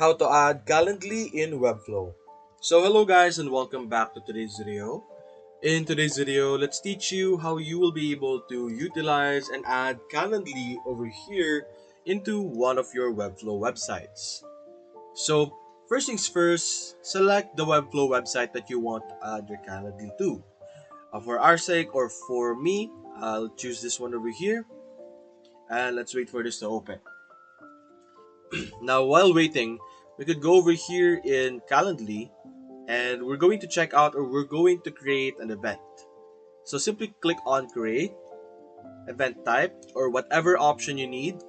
How to add Calendly in Webflow. So hello guys and welcome back to today's video. In today's video, let's teach you how you will be able to utilize and add Calendly over here into one of your Webflow websites. So first things first, select the Webflow website that you want to add your Calendly to. For our sake or for me, I'll choose this one over here and let's wait for this to open. Now while waiting, we could go over here in Calendly and we're going to check out or we're going to create an event. So simply click on create, event type, or whatever option you need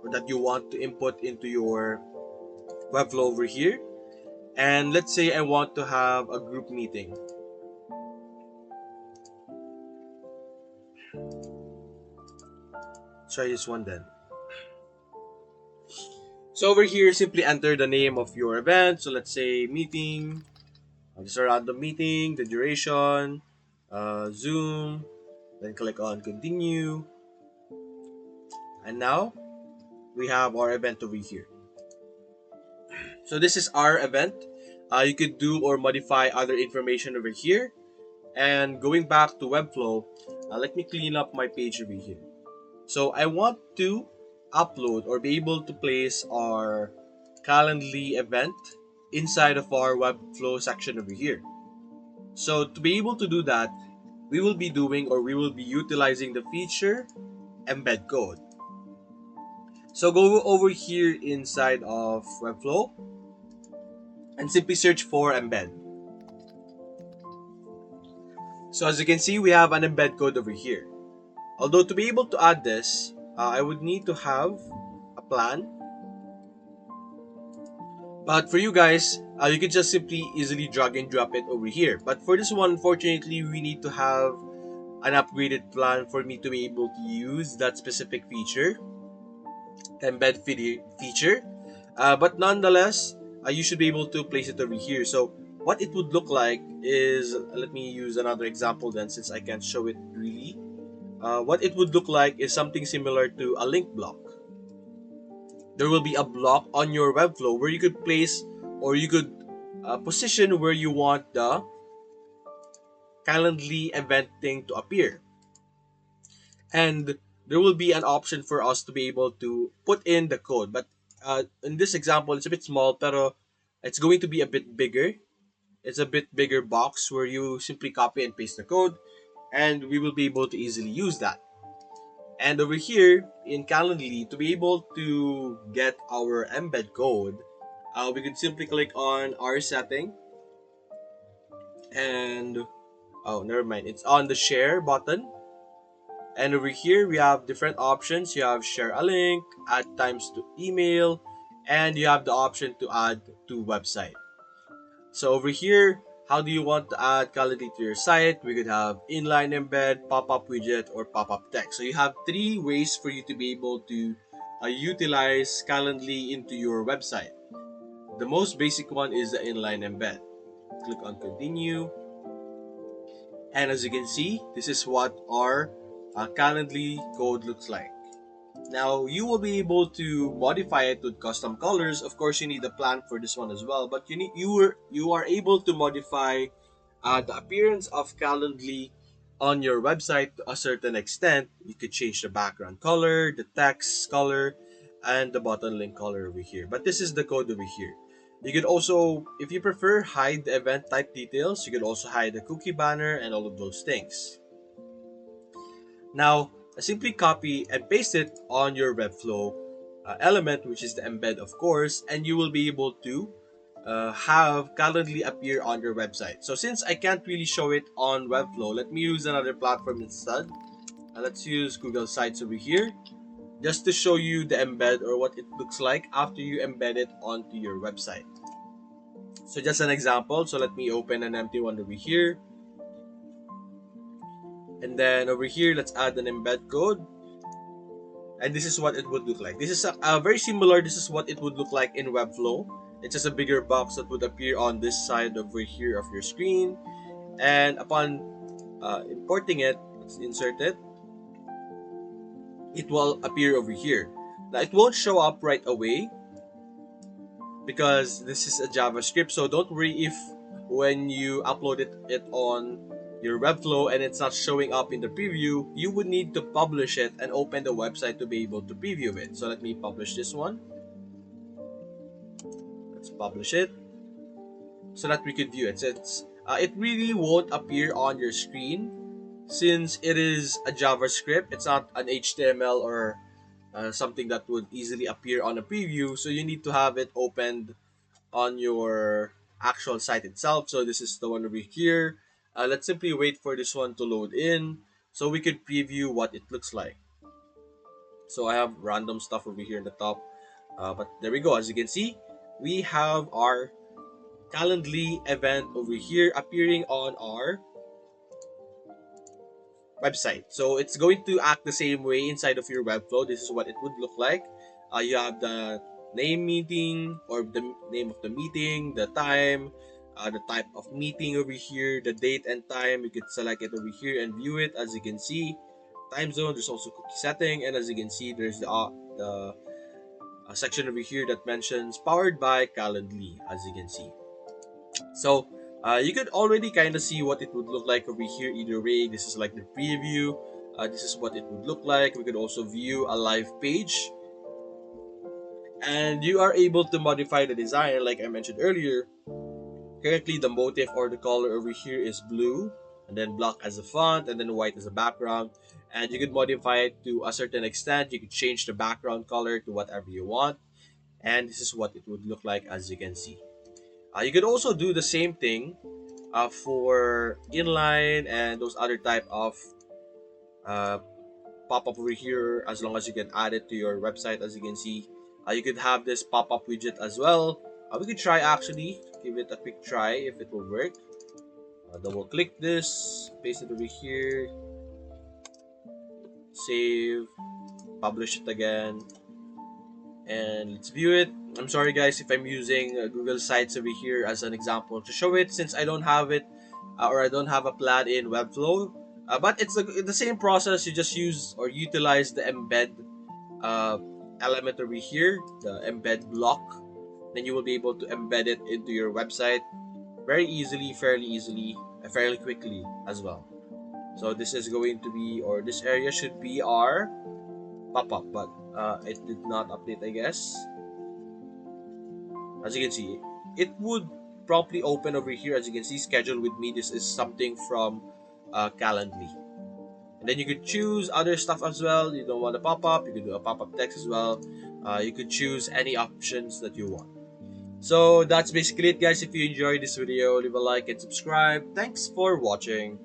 or that you want to input into your Webflow over here. And let's say I want to have a group meeting. Try this one then. So over here, simply enter the name of your event. So let's say meeting, just a random meeting, the duration, Zoom, then click on continue. And now we have our event over here. So this is our event. You could do or modify other information over here. And going back to Webflow, let me clean up my page over here. So I want to upload or be able to place our Calendly event inside of our Webflow section over here. So to be able to do that, we will be doing or we will be utilizing the feature embed code. So go over here inside of Webflow and simply search for embed. So as you can see, we have an embed code over here. Although to be able to add this, I would need to have a plan. But for you guys, you can just simply easily drag and drop it over here. But for this one, unfortunately, we need to have an upgraded plan for me to be able to use that specific feature, embed feature. But nonetheless, you should be able to place it over here. So what it would look like is, let me use another example then since I can't show it really. What it would look like is something similar to a link block. There will be a block on your Webflow where you could place or you could position where you want the Calendly event thing to appear. And there will be an option for us to be able to put in the code. But in this example, it's a bit small, pero it's going to be a bit bigger. It's a bit bigger box where you simply copy and paste the code, and we will be able to easily use that. And over here in Calendly, to be able to get our embed code, we could simply click on our setting and oh, never mind. It's on the share button. And over here, we have different options. You have share a link, add times to email, and you have the option to add to website. So over here, how do you want to add Calendly to your site? We could have inline embed, pop-up widget, or pop-up text. So you have three ways for you to be able to utilize Calendly into your website. The most basic one is the inline embed. Click on continue. And as you can see, this is what our Calendly code looks like. Now, you will be able to modify it with custom colors. Of course, you need a plan for this one as well. But you are able to modify the appearance of Calendly on your website to a certain extent. You could change the background color, the text color, and the button link color over here. But this is the code over here. You could also, if you prefer, hide the event type details. You could also hide the cookie banner and all of those things. Now, simply copy and paste it on your Webflow element, which is the embed, of course, and you will be able to have Calendly appear on your website. So since I can't really show it on Webflow, let me use another platform instead. Let's use Google Sites over here, just to show you the embed or what it looks like after you embed it onto your website. So just an example, so let me open an empty one over here. And then over here, let's add an embed code. And this is what it would look like. This is very similar. This is what it would look like in Webflow. It's just a bigger box that would appear on this side over here of your screen. And upon importing it, let's insert it. It will appear over here. Now, it won't show up right away. because this is a JavaScript. So don't worry if when you upload it on your Webflow and it's not showing up in the preview, you would need to publish it and open the website to be able to preview it. So let me publish this one. Let's publish it so that we could view it. So it really won't appear on your screen since it is a JavaScript. It's not an HTML or something that would easily appear on a preview. So you need to have it opened on your actual site itself. So this is the one over here. Let's simply wait for this one to load in so we could preview what it looks like. So I have random stuff over here in the top. But there we go. As you can see, we have our Calendly event over here appearing on our website. So it's going to act the same way inside of your Webflow. This is what it would look like. You have the name meeting or the name of the meeting, the time, the type of meeting over here, the date and time. You could select it over here and view it. As you can see, time zone. There's also cookie setting, and as you can see, there's the section over here that mentions powered by Calendly. As you can see. So you could already kind of see what it would look like over here either way. This is like the preview. This is what it would look like. We could also view a live page. And you are able to modify the design like I mentioned earlier. Currently the motif or the color over here is blue. And then black as a font and then white as a background. And you could modify it to a certain extent. You could change the background color to whatever you want. And this is what it would look like as you can see. You could also do the same thing for inline and those other type of uh, pop-up over here as long as you can add it to your website. As you can see, you could have this pop-up widget as well. We could try actually give it a quick try if it will work. Double click this, paste it over here, save, publish it again, and let's view it. I'm sorry guys if I'm using Google Sites over here as an example to show it since I don't have it or I don't have a plan in Webflow. But it's the same process. You just use or utilize the embed uh, element over here, the embed block. Then you will be able to embed it into your website very easily, fairly easily, fairly quickly as well. So this is going to be, or this area should be our pop-up, but it did not update, I guess. As you can see, it would properly open over here. As you can see, schedule with me. This is something from Calendly. And then you could choose other stuff as well. You don't want a pop-up, you could do a pop-up text as well. You could choose any options that you want. So that's basically it guys. If you enjoyed this video, leave a like and subscribe. Thanks for watching.